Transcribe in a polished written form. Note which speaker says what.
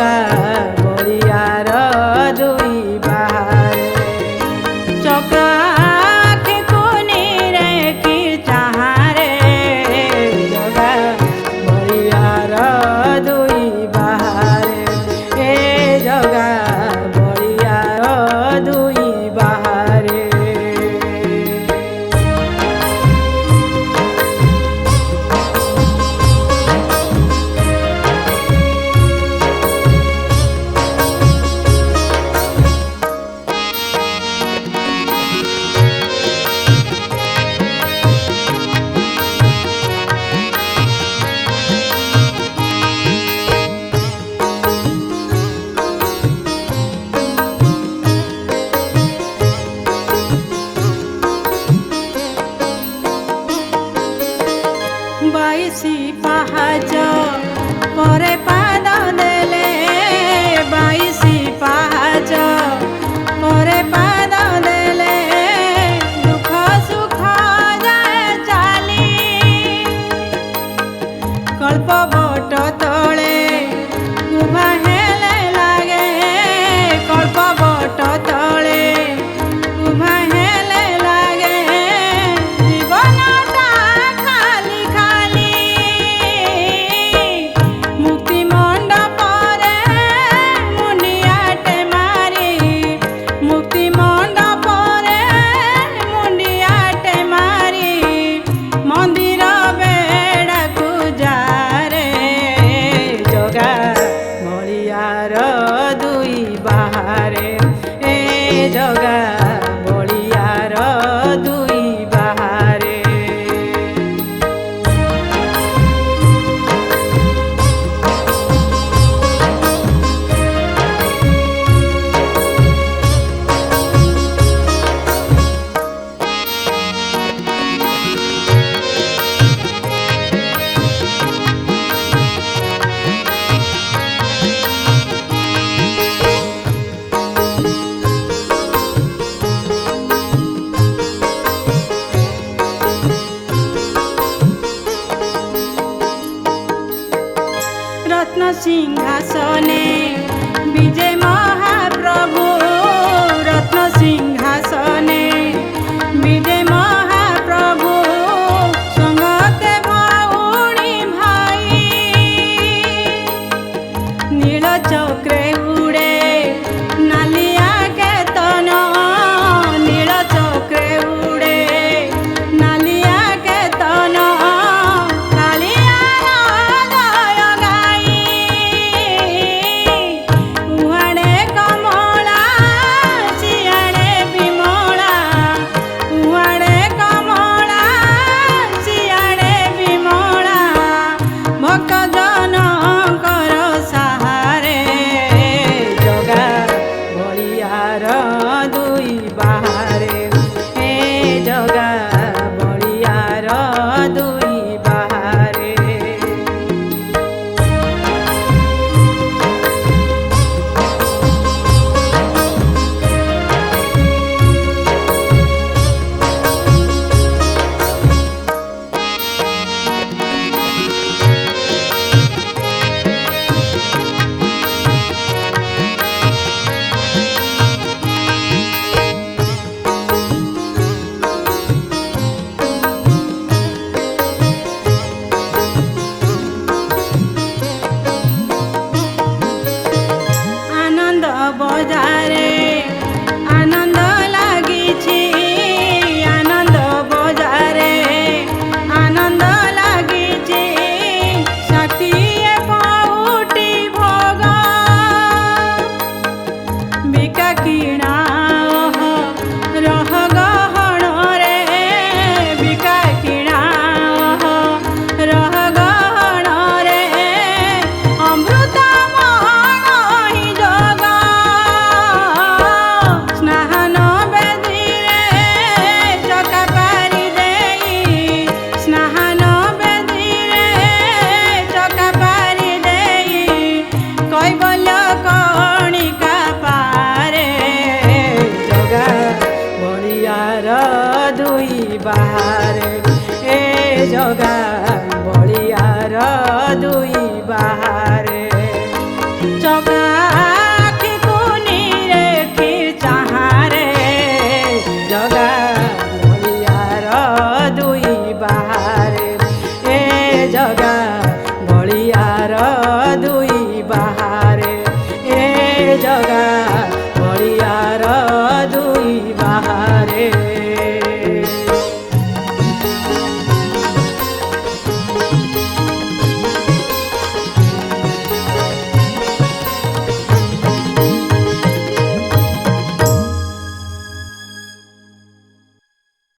Speaker 1: जगा बलियार दुई बाहारे चक्र आँखि कुनीरे कि चाहारे जगा बलियार दुई बाहारे ए जगा बलियार दुई बाहारे बाईसी पाहाच परे पाद देले बाईसी पाहाच परे पाद देले दुख सुख जाए चाली कल्प बट तले उभा हेले लागे कल्प बट तले उभा हेले लागे जीवनटा खाली खाली मुक्ति मंडपरे मुंडियाटे मारी मुक्ति मंडपरे मुंडियाटे मारी मंदिर बेड़ाकू जारे जगा बलियार दुई बाहारे ए जगा बलियार दुई बाहारे रत्न सिंहासने विजय महाप्रभु रत्न सिंहासने विजय महाप्रभु संगते भौणी भाई नील चक्रे उड़े नालिया केतन नील चक्रे उड़े नालिया केतन उहाड़े कमला सियाड़े विमला उहाड़े कमला सियाड़े विमला भक्त जनकर सहारे जगा बलियार दुई बाहारे ए जगा बलियार दुई बाहारे आनंद बजारे आनंद लागिछि आनंद बजारे आनंद लागिछि षाठिए पउटी भोग बिका किणा रह गहण रे बिका किणा रह गहण रे अमृत मोहन जग स्नान बेदीरे चका पारी देई स्नान बेदीरे चका पारी देई कैबल्य कणिका पारे जगा बलियार दुई बाहारे ए जगा बलियार दुई बाहारे चका ତାର ଦୁଇ